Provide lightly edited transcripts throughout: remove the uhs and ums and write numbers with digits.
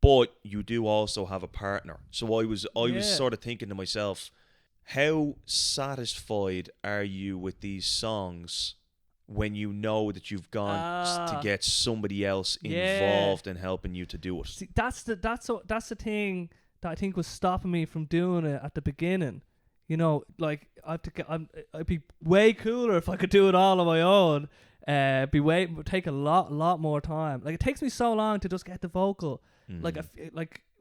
But you do also have a partner. So I was sort of thinking to myself, how satisfied are you with these songs when you know that you've gone to get somebody else involved in helping you to do it? See, that's the thing that I think was stopping me from doing it at the beginning. You know, like I'd be way cooler if I could do it all on my own. Would take a lot more time. Like it takes me so long to just get the vocal. Like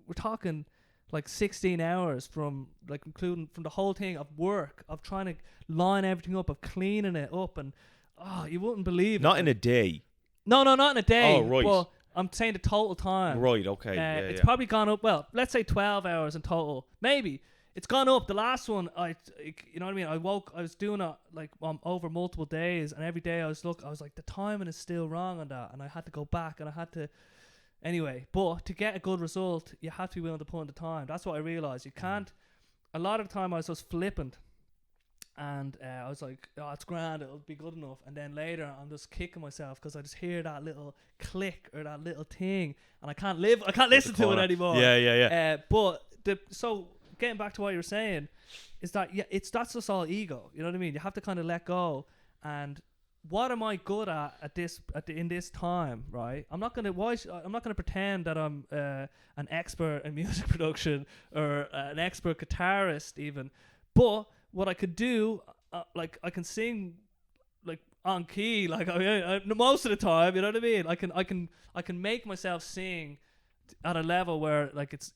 we're talking like 16 hours from like including from the whole thing of work, of trying to line everything up, of cleaning it up, and you wouldn't believe not it. in a day. No, not in a day. Oh, right. But I'm saying the total time. Right, okay. It's probably gone up. Well, let's say 12 hours in total. Maybe it's gone up. The last one, you know what I mean. I was doing it like over multiple days, and every day I was like, the timing is still wrong on that, and I had to go back, and I had to. Anyway, but to get a good result, you have to be willing to put in the time. That's what I realised. You can't. A lot of the time I was just flippant, and I was like, "Oh, it's grand. It'll be good enough." And then later, I'm just kicking myself because I just hear that little click or that little thing, and I can't listen to it anymore. Yeah. But so getting back to what you were saying, is that that's just all ego. You know what I mean? You have to kind of let go. And what am I good at in this time, right? I'm not gonna pretend that I'm an expert in music production or an expert guitarist even. But what I could do, like I can sing like on key, like most of the time. You know what I mean? I can make myself sing at a level where like it's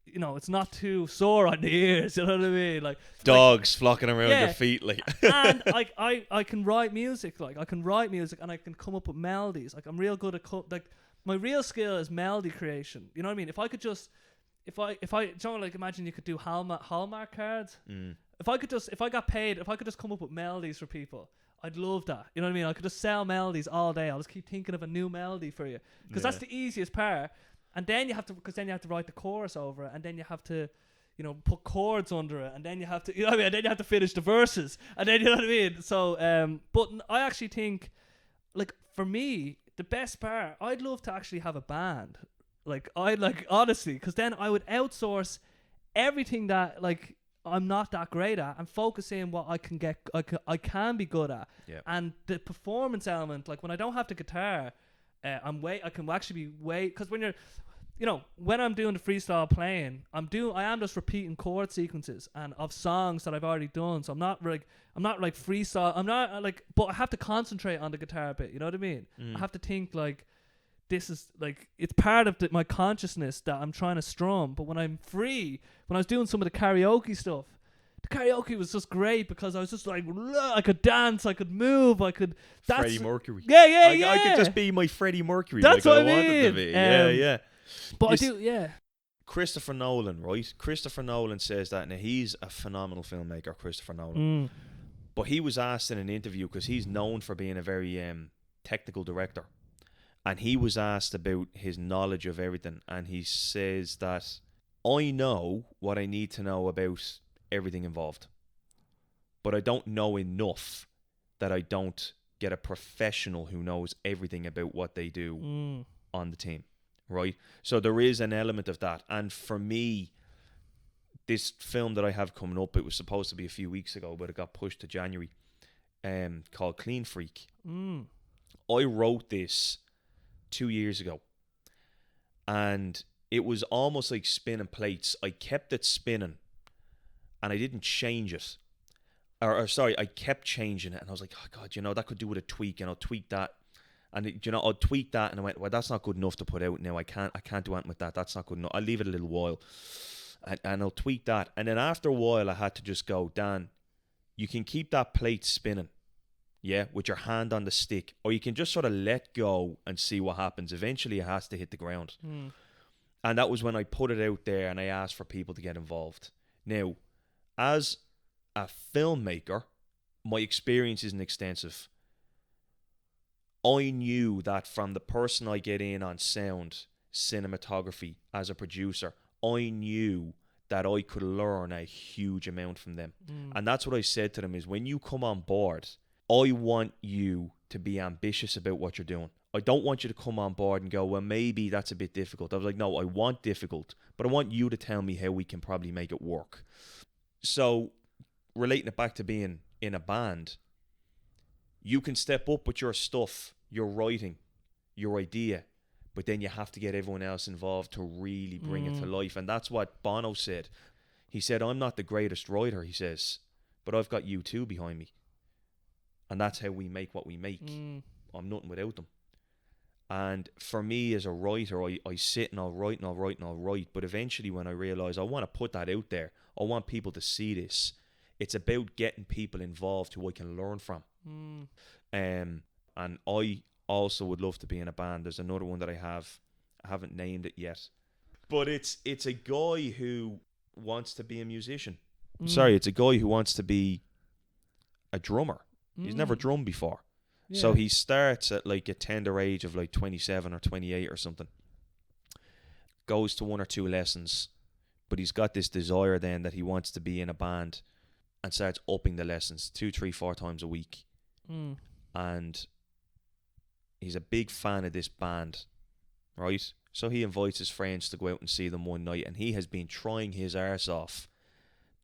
you know, it's not too sore on the ears. You know what I mean? Like dogs flocking around your feet, like. And I can write music. Like I can write music, and I can come up with melodies. Like I'm real good at like my real skill is melody creation. You know what I mean? If I could just, if I, like imagine you could do Hallmark cards. If I got paid, if I could just come up with melodies for people, I'd love that. You know what I mean? I could just sell melodies all day. I'll just keep thinking of a new melody for you because that's the easiest part. And then you have to write the chorus over it, and then you have to, you know, put chords under it, and then you have to, you know what I mean, and then you have to finish the verses, and then you know what I mean. So, but I actually think, like for me, the best part, I'd love to actually have a band. Like honestly, because then I would outsource everything that like I'm not that great at, and focus in what I can be good at. Yeah. And the performance element, like when I don't have the guitar, I can actually be because when you're, you know, when I'm doing the freestyle playing, I am just repeating chord sequences and of songs that I've already done. So I'm not like freestyle. I'm not like, but I have to concentrate on the guitar bit. You know what I mean? I have to think like this is like it's part of my consciousness that I'm trying to strum. But when I'm free, when I was doing some of the karaoke stuff, the karaoke was just great because I was just like, I could dance, I could move, that's Freddie Mercury. Yeah. I could just be my Freddie Mercury. That's like what I wanted to mean. be. Yeah. But I do, yeah. Christopher Nolan, right? Christopher Nolan says that. Now, he's a phenomenal filmmaker, Christopher Nolan. But he was asked in an interview, because he's known for being a very technical director. And he was asked about his knowledge of everything. And he says that, I know what I need to know about everything involved. But I don't know enough that I don't get a professional who knows everything about what they do on the team. Right, so there is an element of that, and for me, this film that I have coming up, it was supposed to be a few weeks ago, but it got pushed to January. Called Clean Freak. I wrote this 2 years ago, and it was almost like spinning plates. I kept it spinning, and I didn't change it, or sorry, I kept changing it, and I was like, oh God, you know, that could do with a tweak, and I'll tweak that. And you know, I'd tweak that, and I went, well, that's not good enough to put out now. I can't do anything with that. That's not good enough. I'll leave it a little while, and I'll tweak that. And then after a while, I had to just go, Dan, you can keep that plate spinning, yeah, with your hand on the stick, or you can just sort of let go and see what happens. Eventually, it has to hit the ground. And that was when I put it out there, and I asked for people to get involved. Now, as a filmmaker, my experience isn't extensive. I knew that from the person I get in on sound, cinematography, as a producer, I knew that I could learn a huge amount from them. And that's what I said to them is, when you come on board, I want you to be ambitious about what you're doing. I don't want you to come on board and go, well, maybe that's a bit difficult. I was like, no, I want difficult, but I want you to tell me how we can probably make it work. So relating it back to being in a band, you can step up with your stuff, your writing, your idea, but then you have to get everyone else involved to really bring it to life. And that's what Bono said. He said, I'm not the greatest writer, he says, but I've got you two behind me. And that's how we make what we make. I'm nothing without them. And for me as a writer, I sit and I'll write and I'll write and I'll write. But eventually when I realise I want to put that out there, I want people to see this. It's about getting people involved who I can learn from. And I also would love to be in a band. There's another one that I haven't named it yet. But it's a guy who wants to be a musician. Sorry, it's a guy who wants to be a drummer. He's never drummed before. Yeah. So he starts at like a tender age of like 27 or 28 or something. Goes to 1 or 2 lessons. But he's got this desire then that he wants to be in a band and starts upping the lessons 2, 3, 4 times a week. And he's a big fan of this band, right? So he invites his friends to go out and see them one night, and he has been trying his arse off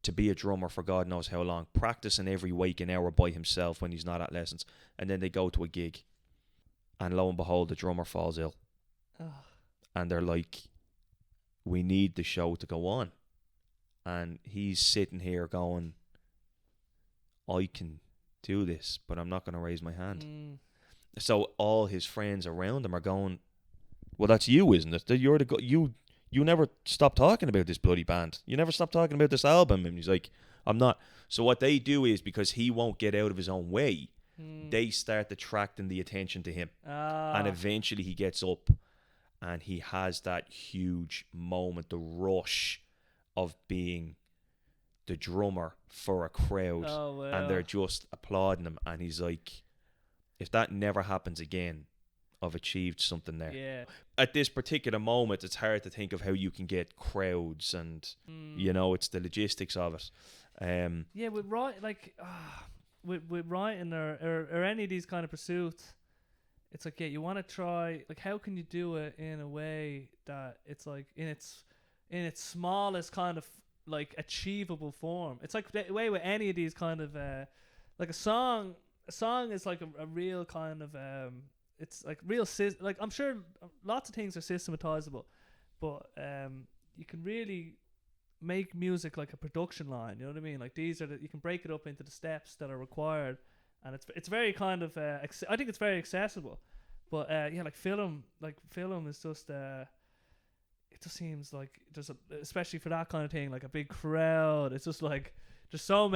to be a drummer for God knows how long, practicing every waking hour by himself when he's not at lessons. And then they go to a gig, and lo and behold, the drummer falls ill. And they're like, we need the show to go on. And he's sitting here going, I can do this, but I'm not going to raise my hand. So all his friends around him are going, well, that's you, isn't it? That you're the you never stop talking about this bloody band. You never stop talking about this album. And he's like, I'm not. So what they do is, because he won't get out of his own way, they start attracting the attention to him. And eventually he gets up and he has that huge moment, the rush of being the drummer for a crowd. And they're just applauding him. And he's like, if that never happens again, I've achieved something there. Yeah. At this particular moment, it's hard to think of how you can get crowds and, you know, it's the logistics of it. Yeah, with writing or any of these kind of pursuits, it's like, yeah, you want to try, like, how can you do it in a way that it's like in its smallest kind of like achievable form. It's like the way with any of these kind of like a song is like a real kind of it's like real like, I'm sure lots of things are systematizable, but you can really make music like a production line. You know what I mean? Like, these are you can break it up into the steps that are required, and it's very kind of I think it's very accessible. But yeah, like film is just it just seems like there's especially for that kind of thing, like a big crowd. It's just like there's so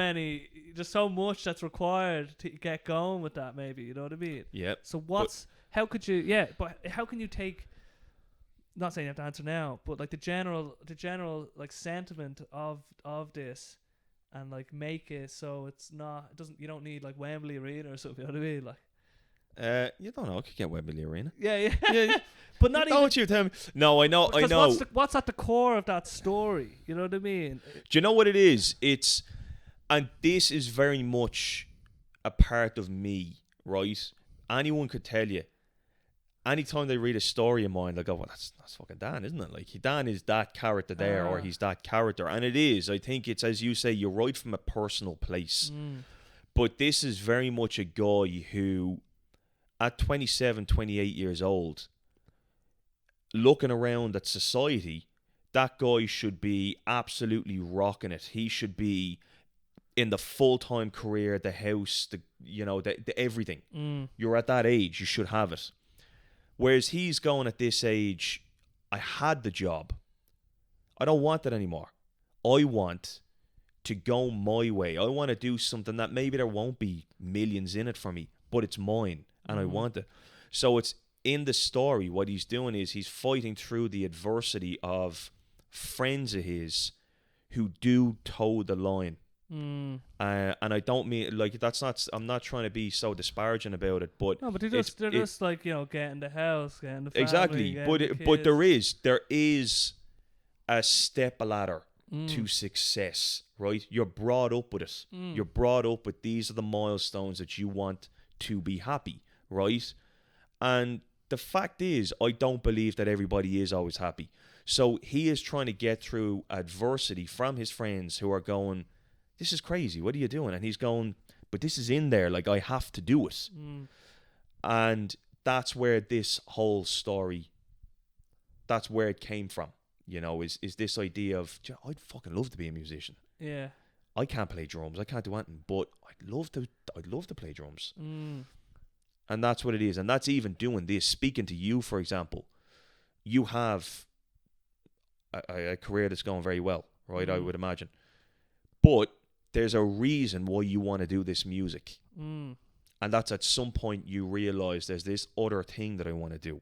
much that's required to get going with that. Maybe, you know what I mean? Yeah. So how can you take? Not saying you have to answer now, but like the general like sentiment of this, and like make it so you don't need like Wembley Arena or something. You know what I mean? Like, you don't know. I could get Wembley Arena. Yeah. But not even. Don't you tell me? No, I know. What's at the core of that story? You know what I mean? Do you know what it is? And this is very much a part of me, right? Anyone could tell you. Anytime they read a story of mine, they go, well, that's fucking Dan, isn't it? Like, Dan is that character there, or he's that character. And it is. I think it's, as you say, you write from a personal place. But this is very much a guy who, at 27, 28 years old, looking around at society, that guy should be absolutely rocking it. He should be in the full-time career, the house, the everything. You're at that age, you should have it. Whereas he's going at this age, I had the job. I don't want that anymore. I want to go my way. I want to do something that maybe there won't be millions in it for me, but it's mine, and I want it. So it's in the story, what he's doing is he's fighting through the adversity of friends of his who do toe the line. And I don't mean, like, that's not, I'm not trying to be so disparaging about it, but no, but they're just like, you know, getting the house, getting the family, exactly. But there is a step ladder to success, right? You're brought up with it. You're brought up with, these are the milestones that you want to be happy. right? And the fact is, I don't believe that everybody is always happy. So he is trying to get through adversity from his friends who are going, this is crazy, what are you doing? And he's going, but this is in there, like I have to do it. And that's where this whole story, that's where it came from, you know, is this idea of, I'd fucking love to be a musician. Yeah. I can't play drums, I can't do anything, but I'd love to play drums. And that's what it is. And that's even doing this, speaking to you, for example. You have a career that's going very well, right? I would imagine. But there's a reason why you want to do this music. And that's at some point you realize there's this other thing that I want to do.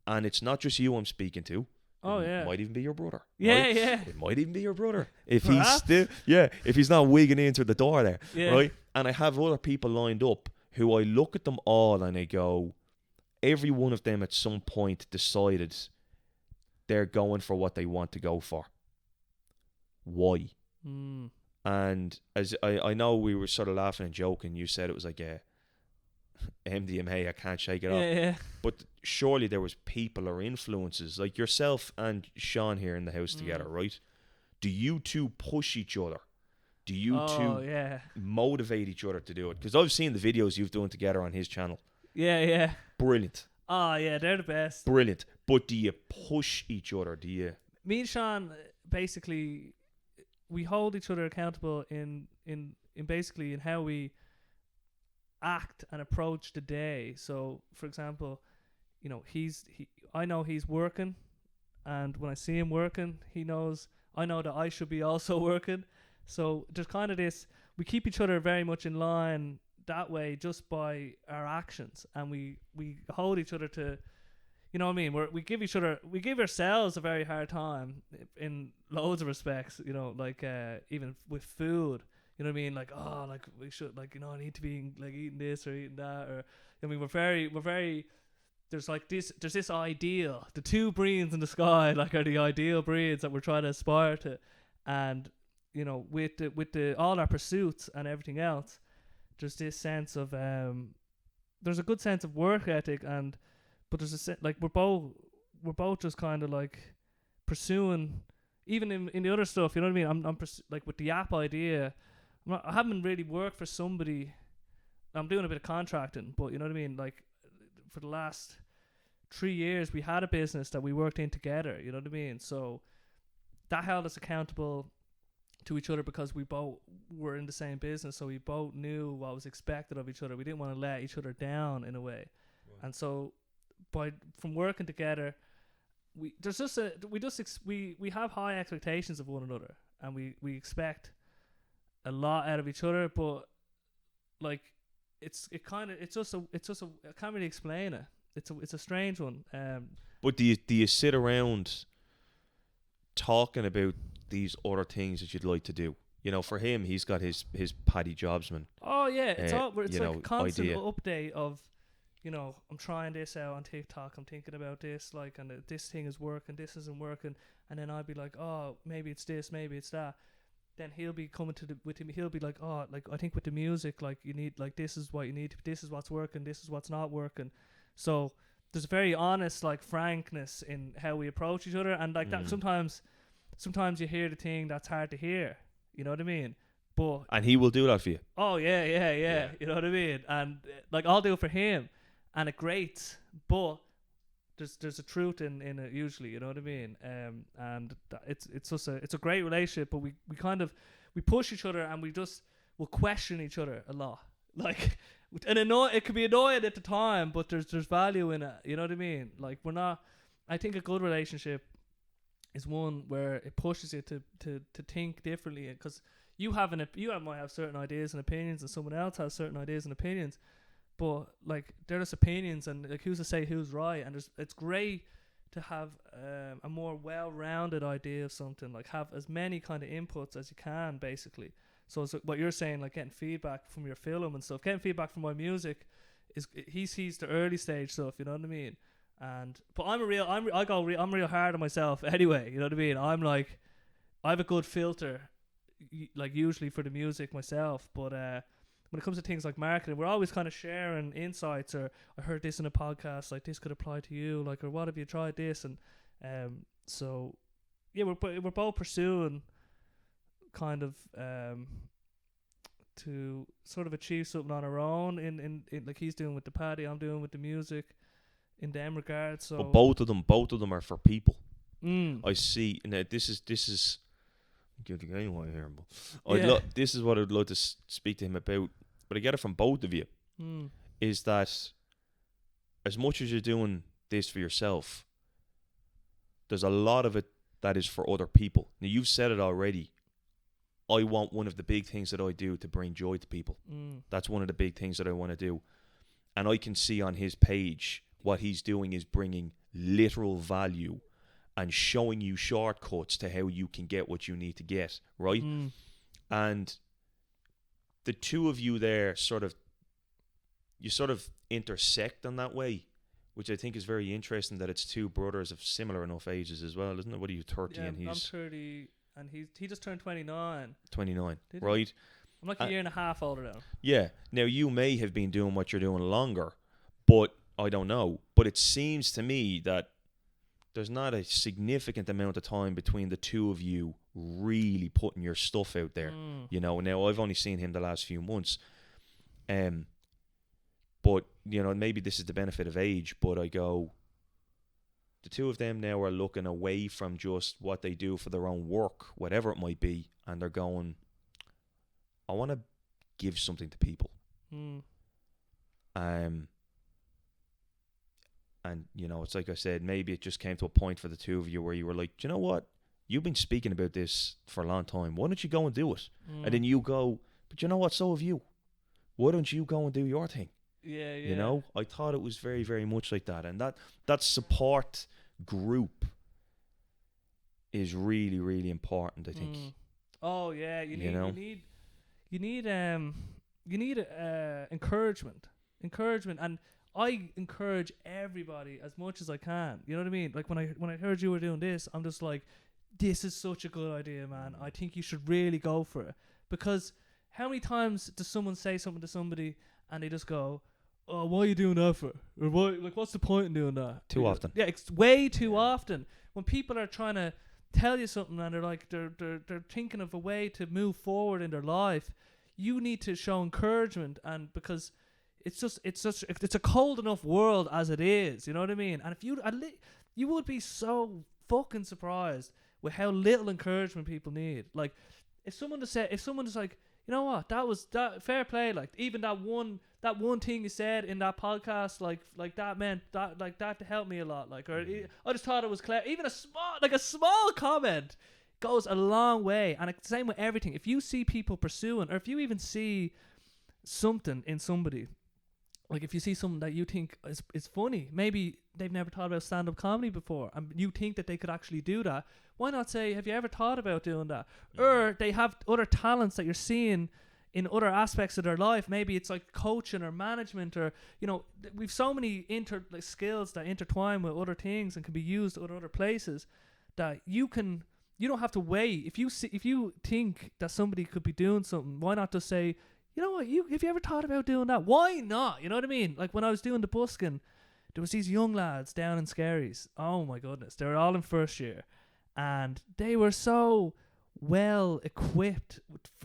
And it's not just you I'm speaking to. Oh, It might even be your brother. Yeah, right? yeah. It might even be your brother. If Perhaps. if he's not wigging into the door there, Yeah. right? And I have other people lined up who I look at them all and I go, every one of them at some point decided they're going for what they want to go for. Why? And as I know we were sort of laughing and joking, you said it was like MDMA, I can't shake it off. Yeah. But surely there was people or influences like yourself and Sean here in the house together, right? Do you two push each other? Do you two motivate each other to do it? Because I've seen the videos you've done together on his channel. Yeah. Brilliant. Oh, yeah, they're the best. Brilliant. But do you push each other? Do you? Me and Sean, basically, we hold each other accountable in basically in how we act and approach the day. So, for example, you know, I know he's working, and when I see him working, I know that I should be also working. So there's kind of this, we keep each other very much in line that way just by our actions, and we hold each other to, you know what I mean, we give ourselves a very hard time in loads of respects, you know, like even with food, you know what I mean, like, oh, like we should, like, you know, I need to be like eating this or eating that, or I mean, we're very there's this ideal, the two Breens in the sky, like, are the ideal breeds that we're trying to aspire to. And you know, with the all our pursuits and everything else, there's this sense of there's a good sense of work ethic, but there's like we're both just kind of like pursuing, even in the other stuff, you know what I mean. I'm like with the app idea, I haven't really worked for somebody. I'm doing a bit of contracting, but you know what I mean, like for the last 3 years we had a business that we worked in together, you know what I mean. So that held us accountable to each other because we both were in the same business, so we both knew what was expected of each other. We didn't want to let each other down in a way. Right. And so from working together, we have high expectations of one another, and we expect a lot out of each other, but like I can't really explain it. It's a strange one. But do you sit around talking about these other things that you'd like to do? You know, for him, he's got his Paddy Jobsman. Oh yeah, it's like a constant idea. update of, you know, I'm trying this out on TikTok, I'm thinking about this, like, and this thing is working, this isn't working, and then I'd be like, oh, maybe it's this, maybe it's that. Then he'll be coming with him. He'll be like, oh, like, I think with the music, like, you need, like, this is what you need, this is what's working, this is what's not working. So there's a very honest, like, frankness in how we approach each other, and like that sometimes you hear the thing that's hard to hear, you know what I mean? And he will do that for you. Oh yeah. You know what I mean? And like, I'll do it for him, and it grates, but there's a truth in it usually, you know what I mean? And it's a great relationship, but we push each other, and we'll question each other a lot, like, and it can be annoying at the time, but there's value in it, you know what I mean? Like, I think a good relationship is one where it pushes you to think differently, because you might have certain ideas and opinions, and someone else has certain ideas and opinions, but like, they're just opinions, and like, who's to say who's right? And it's great to have a more well-rounded idea of something, like have as many kind of inputs as you can, basically. So it's what you're saying, like getting feedback from your film and stuff, getting feedback from my music, he sees the early stage stuff, you know what I mean? But I'm real hard on myself anyway, you know what I mean? I'm like, I have a good filter, like, usually for the music myself, but when it comes to things like marketing, we're always kind of sharing insights, or I heard this in a podcast, like this could apply to you, like, or what have you tried this, and so yeah, we're both pursuing kind of to sort of achieve something on our own in like he's doing with the paddy, I'm doing with the music in them regards. So But both of them are for people. Mm. I see. Now this is giving anyone here, but Yeah. this is what I'd love to speak to him about. But I get it from both of you. Is that as much as you're doing this for yourself, there's a lot of it that is for other people. Now you've said it already. I want one of the big things that I do to bring joy to people. That's one of the big things that I want to do. And I can see on his page what he's doing is bringing literal value and showing you shortcuts to how you can get what you need to get, right? And the two of you there sort of intersect in that way, which I think is very interesting, that it's two brothers of similar enough ages as well, isn't it? What are you, 30 and he's... I'm 30 and he just turned 29. 29, Did right? he? I'm like a year and a half older now. Yeah. Now, you may have been doing what you're doing longer, but I don't know. But it seems to me that there's not a significant amount of time between the two of you really putting your stuff out there. You know, now I've only seen him the last few months. But, you know, maybe this is the benefit of age, but I go, the two of them now are looking away from just what they do for their own work, whatever it might be, and they're going, I want to give something to people. And, you know, it's like I said, maybe it just came to a point for the two of you where you were like, do you know what? You've been speaking about this for a long time. Why don't you go and do it? And then you go, but you know what? So have you. Why don't you go and do your thing? Yeah. You know, I thought it was very, very much like that. And that support group is really, really important, I think. Oh yeah, you need encouragement, and I encourage everybody as much as I can. You know what I mean? Like when I heard you were doing this, I'm just like, this is such a good idea, man. I think you should really go for it. Because how many times does someone say something to somebody and they just go, oh, why are you doing that for? Or why, like, what's the point in doing that? Too often. Yeah, it's way too often. When people are trying to tell you something and they're like, they're thinking of a way to move forward in their life, you need to show encouragement. And because it's a cold enough world as it is, you know what I mean? And if you would be so fucking surprised with how little encouragement people need. Like, if someone is like, you know what, that fair play, like even that one thing you said in that podcast, like that meant that, like that helped me a lot, like, or I just thought it was clear. Even a small comment goes a long way. And it's the same with everything. If you see people pursuing, or if you even see something in somebody, like if you see something that you think is funny, maybe they've never thought about stand-up comedy before, and you think that they could actually do that, why not say, have you ever thought about doing that? Or they have other talents that you're seeing in other aspects of their life. Maybe it's like coaching or management, or, you know, we've so many skills that intertwine with other things and can be used at other places, that you don't have to wait. If you think that somebody could be doing something, why not just say, you know what, have you ever thought about doing that? Why not? You know what I mean? Like when I was doing the busking, there was these young lads down in Skerries. Oh my goodness, they were all in first year, and they were so well equipped,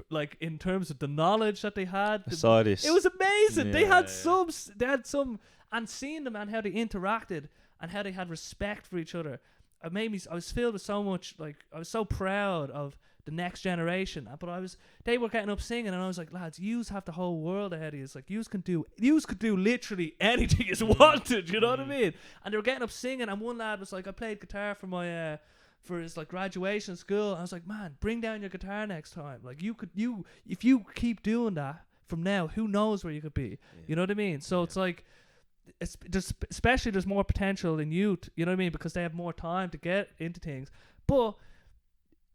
like in terms of the knowledge that they had. I saw this. It was amazing. Yeah, they had some, and seeing them and how they interacted and how they had respect for each other. I was filled with so much, like, I was so proud of the next generation. But they were getting up singing, and I was like, lads, yous have the whole world ahead of you. Like, yous could do literally anything you wanted, you know what I mean? And they were getting up singing, and one lad was like, I played guitar for my for his like graduation school. I was like, man, bring down your guitar next time. Like, if you keep doing that from now, who knows where you could be? Yeah. You know what I mean? So it's like, especially there's more potential in youth, you know what I mean, because they have more time to get into things. But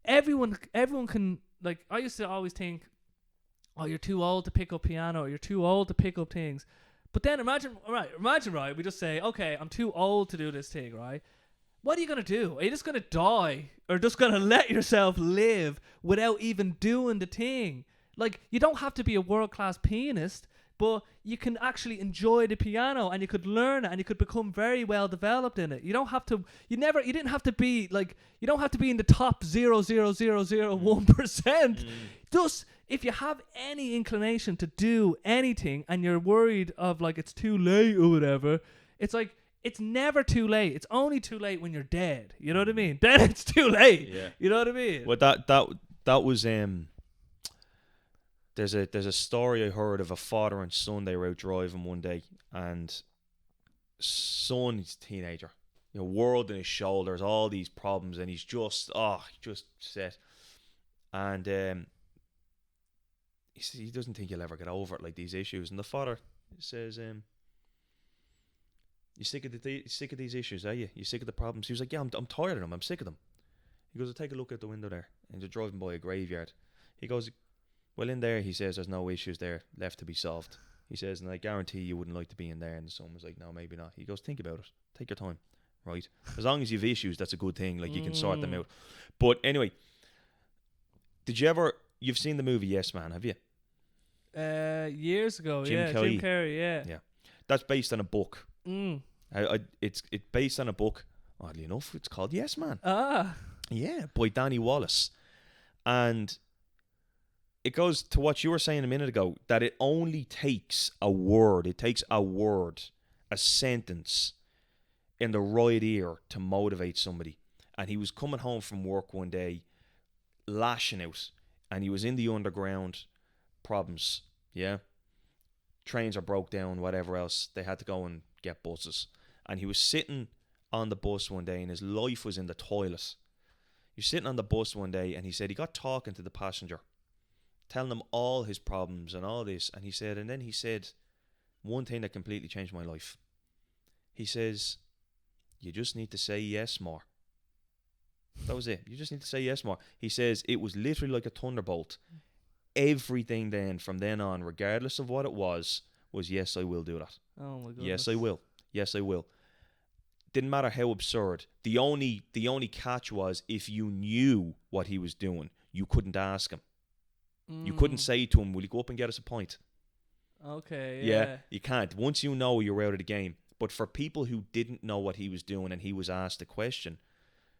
everyone can, like, I used to always think, oh, you're too old to pick up piano, or you're too old to pick up things. But then imagine right, we just say, okay, I'm too old to do this thing, right? What are you going to do? Are you just going to die, or just going to let yourself live without even doing the thing? Like, you don't have to be a world-class pianist, but you can actually enjoy the piano, and you could learn it, and you could become very well developed in it. You don't have to. You didn't have to be like. You don't have to be in the top 0.00001%. Just if you have any inclination to do anything, and you're worried of like it's too late or whatever, it's like it's never too late. It's only too late when you're dead. You know what I mean? Then it's too late. Yeah. You know what I mean? Well, that was There's a story I heard of a father and son. They were out driving one day, and son, he's a teenager, world on his shoulders, all these problems, and he's just set. And he doesn't think he'll ever get over it, like these issues. And the father says, "You sick of these issues, are you? You sick of the problems?" He was like, "Yeah, I'm tired of them. I'm sick of them." He goes, "Take a look out the window there," and they're driving by a graveyard. He goes, "Well, in there," he says, "there's no issues there left to be solved." He says, "And I guarantee you wouldn't like to be in there." And the son was like, "No, maybe not." He goes, "Think about it. Take your time, right? As long as you've issues, that's a good thing. Like, you can sort them out." But anyway, you've seen the movie Yes Man, have you? Years ago, Jim Carrey, yeah. That's based on a book. It's based on a book. Oddly enough, it's called Yes Man. Yeah, by Danny Wallace. And it goes to what you were saying a minute ago, that it only takes a word. It takes a word, a sentence in the right ear to motivate somebody. And he was coming home from work one day, lashing out, and he was in the underground, problems, yeah? Trains are broke down, whatever else. They had to go and get buses. And he was sitting on the bus one day, and his life was in the toilet. He was sitting on the bus one day, and he said he got talking to the passenger, telling him all his problems and all this. And then he said, one thing that completely changed my life. He says, "You just need to say yes more." That was it. You just need to say yes more. He says it was literally like a thunderbolt. Everything then, from then on, regardless of what it was yes, I will do that. Oh my goodness. Yes, I will. Yes, I will. Didn't matter how absurd. The only catch was, if you knew what he was doing, you couldn't ask him. You couldn't say to him, "Will you go up and get us a pint?" Okay, yeah. You can't. Once you know, you're out of the game. But for people who didn't know what he was doing, and he was asked a question,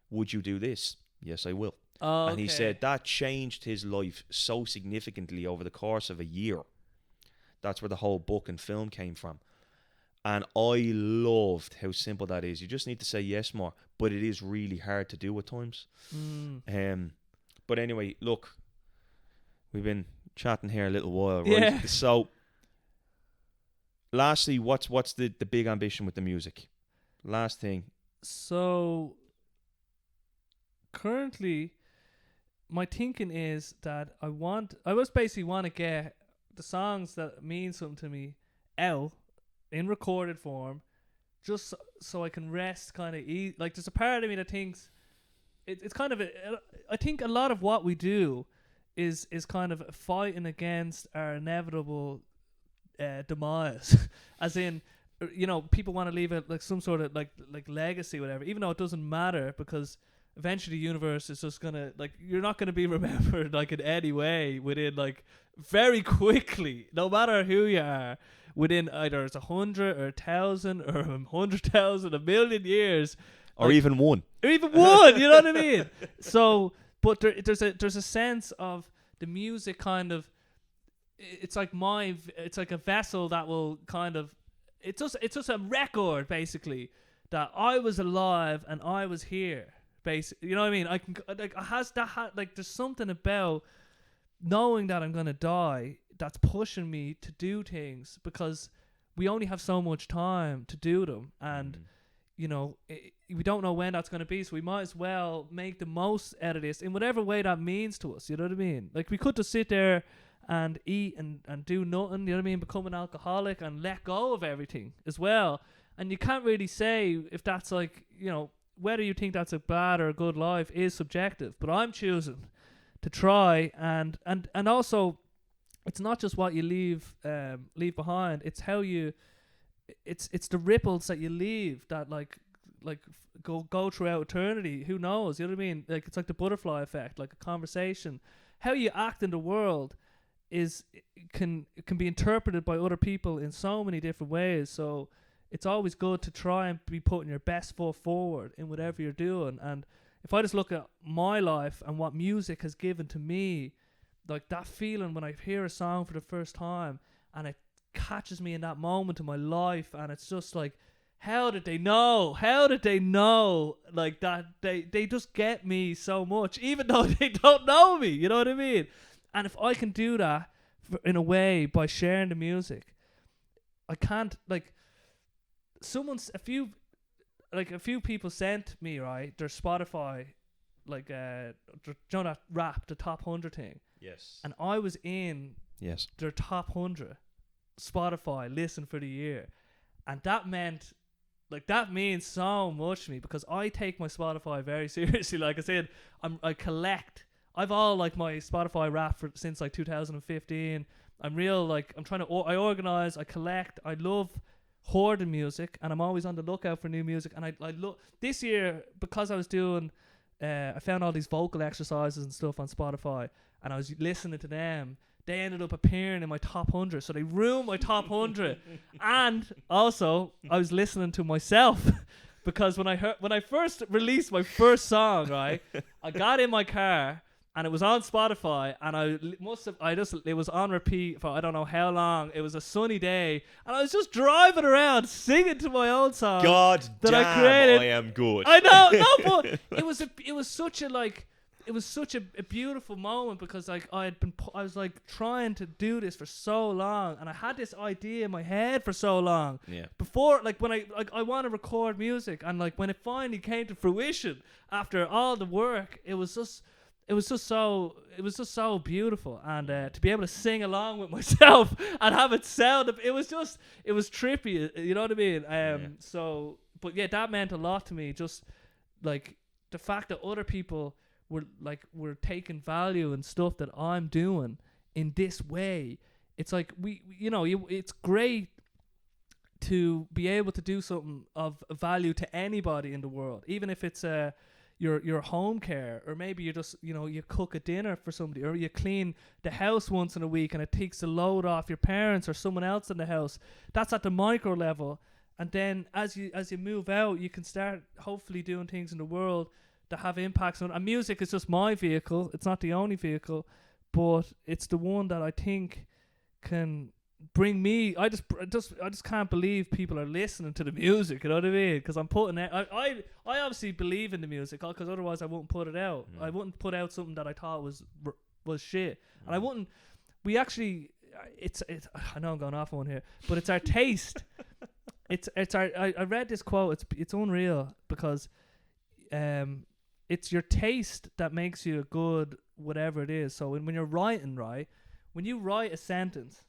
"Would you do this?" "Yes, I will." Oh, and he said that changed his life so significantly over the course of a year. That's where the whole book and film came from. And I loved how simple that is. You just need to say yes more. But it is really hard to do at times. But anyway, look, we've been chatting here a little while, right? Yeah. So, lastly, what's the big ambition with the music? Last thing. So, currently, my thinking is that I just basically want to get the songs that mean something to me out in recorded form, just so I can rest, kind of eat. Like, there's a part of me that thinks it's kind of I think a lot of what we do is kind of fighting against our inevitable demise. As in, people want to leave it like some sort of like legacy, whatever, even though it doesn't matter, because eventually the universe is just gonna, like, you're not gonna be remembered like in any way within, like, very quickly, no matter who you are, within either it's 100 or 1,000 or 100,000, a million years, or like, even one. you know what I mean? So, but there's a sense of the music kind of, it's like a vessel that will kind of, it's just a record, basically, that I was alive and I was here. Basically, you know what I mean? I can, like, there's something about knowing that I'm gonna die that's pushing me to do things, because we only have so much time to do them, and we don't know when that's gonna be, so we might as well make the most out of this in whatever way that means to us. You know what I mean? Like, we could just sit there and eat and do nothing, you know what I mean, become an alcoholic and let go of everything as well. And you can't really say if that's, like, whether you think that's a bad or a good life is subjective, but I'm choosing to try, and also, it's not just what you leave behind, it's how you, it's the ripples that you leave that like go throughout eternity. Who knows? You know what I mean? Like, it's like the butterfly effect, like a conversation. How you act in the world is can be interpreted by other people in so many different ways. So it's always good to try and be putting your best foot forward in whatever you're doing. And if I just look at my life and what music has given to me, like that feeling when I hear a song for the first time and it catches me in that moment in my life, and it's just like, how did they know? How did they know? Like that, they just get me so much, even though they don't know me. You know what I mean? And if I can do that in a way by sharing the music, I can't like. A few people sent me, right, their Spotify, like you know that rap, the top 100 thing. Yes. And I was in their top 100 Spotify listen for the year, and that means so much to me, because I take my Spotify very seriously. Like I said, I collect. I've all like my Spotify rap since like 2015. I'm trying to I organize, I collect, I love hoarding music, and I'm always on the lookout for new music. And I look this year, because I was doing I found all these vocal exercises and stuff on Spotify, and I was listening to them. They ended up appearing in my top 100, so they ruined my top 100. And also I was listening to myself because when I first released my first song, right, I got in my car and it was on Spotify, and it was on repeat for I don't know how long. It was a sunny day, and I was just driving around singing to my own song. God that damn, I created. I am good. I know, no, but it was such a beautiful moment, because like I was like trying to do this for so long, and I had this idea in my head for so long. Yeah. Before, like when I want to record music, and like when it finally came to fruition after all the work, it was just so beautiful. And to be able to sing along with myself and have it sound, it was trippy, you know what I mean? So, but yeah, that meant a lot to me. Just like the fact that other people were taking value in stuff that I'm doing in this way. It's like it's great to be able to do something of value to anybody in the world, even if it's your home care, or maybe you just you cook a dinner for somebody, or you clean the house once in a week and it takes the load off your parents or someone else in the house. That's at the micro level. And then as you move out, you can start hopefully doing things in the world that have impacts on. And music is just my vehicle. It's not the only vehicle, but it's the one that I think can bring me. I just can't believe people are listening to the music. You know what I mean? Because I'm putting it. I obviously believe in the music, because otherwise I wouldn't put it out. I wouldn't put out something that I thought was shit. And I wouldn't. We actually. It's. I know I'm going off on one here, but it's our taste. it's our. I read this quote. It's unreal, because it's your taste that makes you a good whatever it is. So when you're writing, right, when you write a sentence,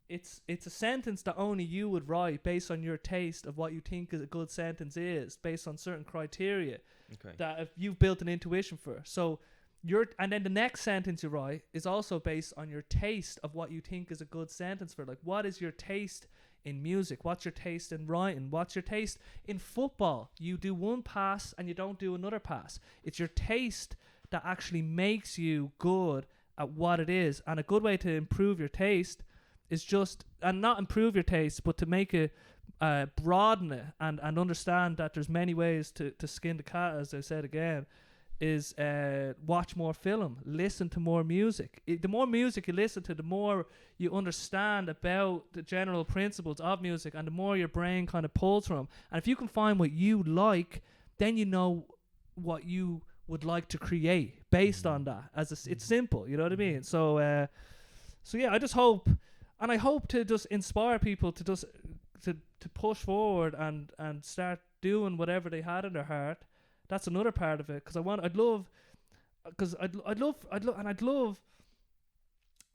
it's a sentence that only you would write based on your taste of what you think is a good sentence is, based on certain criteria that if you've built an intuition for. So and then the next sentence you write is also based on your taste of what you think is a good sentence for. Like, what is your taste in music? What's your taste in writing? What's your taste in football? You do one pass and you don't do another pass. It's your taste that actually makes you good at what it is. And a good way to improve your taste is just, and not improve your taste, but to make it broaden it and understand that there's many ways to skin the cat, as I said again, is watch more film, listen to more music. The more music you listen to, the more you understand about the general principles of music, and the more your brain kind of pulls from. And if you can find what you like, then you know what you would like to create based on that. It's simple, you know what I mean? So yeah, I just hope, and I hope to just inspire people to just to push forward and start doing whatever they had in their heart. That's another part of it, because I'd love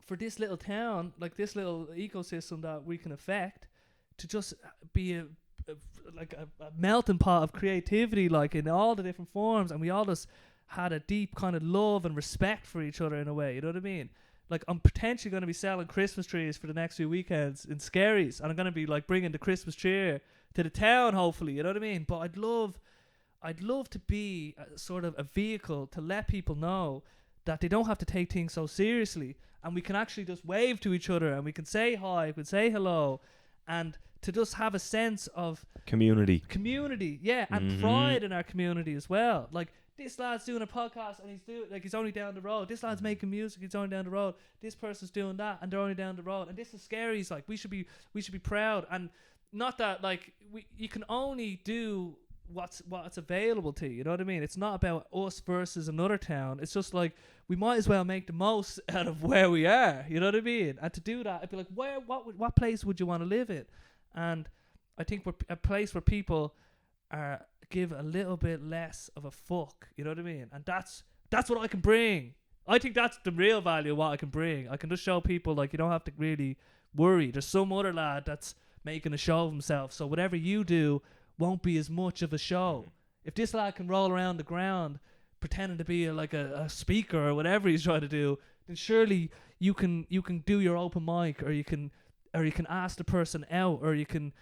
for this little town, like this little ecosystem that we can affect, to just be a melting pot of creativity, like in all the different forms, and we all just had a deep kind of love and respect for each other in a way. You know what I mean? Like, I'm potentially going to be selling Christmas trees for the next few weekends in Skerries, and I'm going to be like bringing the Christmas cheer to the town, hopefully. You know what I mean? But I'd love to be a sort of a vehicle to let people know that they don't have to take things so seriously, and we can actually just wave to each other and we can say hi, we can say hello, and to just have a sense of community, yeah, and pride in our community as well. Like, this lad's doing a podcast and he's only down the road. This lad's making music, he's only down the road. This person's doing that and they're only down the road. And this is scary. It's like we should be proud, and not that like you can only do what's available to you. You know what I mean? It's not about us versus another town. It's just like we might as well make the most out of where we are. You know what I mean? And to do that, I'd be like, what place would you want to live in? And I think we're a place where people are give a little bit less of a fuck. You know what I mean? And that's what I can bring. I think that's the real value of what I can bring. I can just show people, like, you don't have to really worry. There's some other lad that's making a show of himself, so whatever you do won't be as much of a show. If this lad can roll around the ground pretending to be a speaker or whatever he's trying to do, then surely you can do your open mic, or you can ask the person out, or you can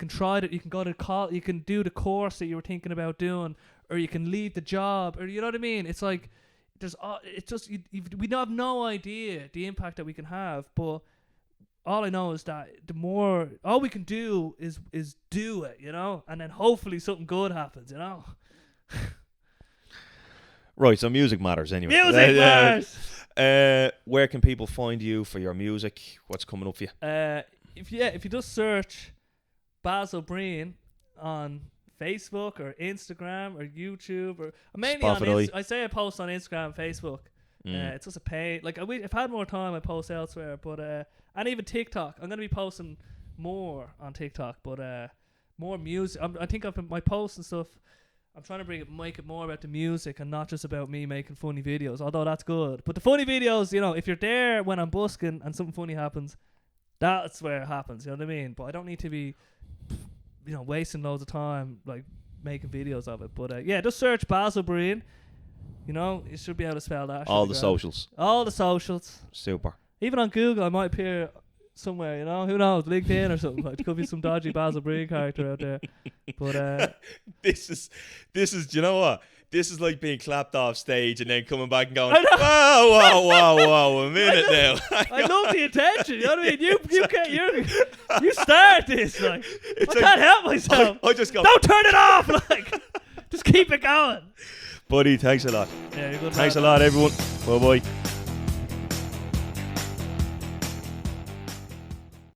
try it. You can go to call. You can do the course that you were thinking about doing, or you can leave the job, or you know what I mean. It's like it's just we have no idea the impact that we can have. But all I know is that all we can do is do it, you know, and then hopefully something good happens, you know. Right. So music matters anyway. Music matters. Where can people find you for your music? What's coming up for you? If you just search Basil Breen on Facebook or Instagram or YouTube, or mainly Spotify. I say I post on Instagram and Facebook. It's just a pain. Like, if I had more time, I post elsewhere. But and even TikTok, I'm gonna be posting more on TikTok. But more music. I think my posts and stuff, I'm trying to make it more about the music and not just about me making funny videos. Although that's good, but the funny videos, you know, if you're there when I'm busking and something funny happens, that's where it happens. You know what I mean? But I don't need to be, you know, wasting loads of time like making videos of it. But yeah, just search Basil Breen. You know, you should be able to spell that. All the socials. Super. Even on Google, I might appear somewhere. You know, who knows? LinkedIn or something. Like, could be some dodgy Basil Breen character out there. But this is. Do you know what? This is like being clapped off stage and then coming back and going, whoa, a minute now. I love the attention. You know what I mean? You start this. Like, I can't help myself. I just go, don't turn it off. Like, just keep it going. Buddy, thanks a lot. Yeah, you're good. Thanks a lot, everyone. Bye-bye.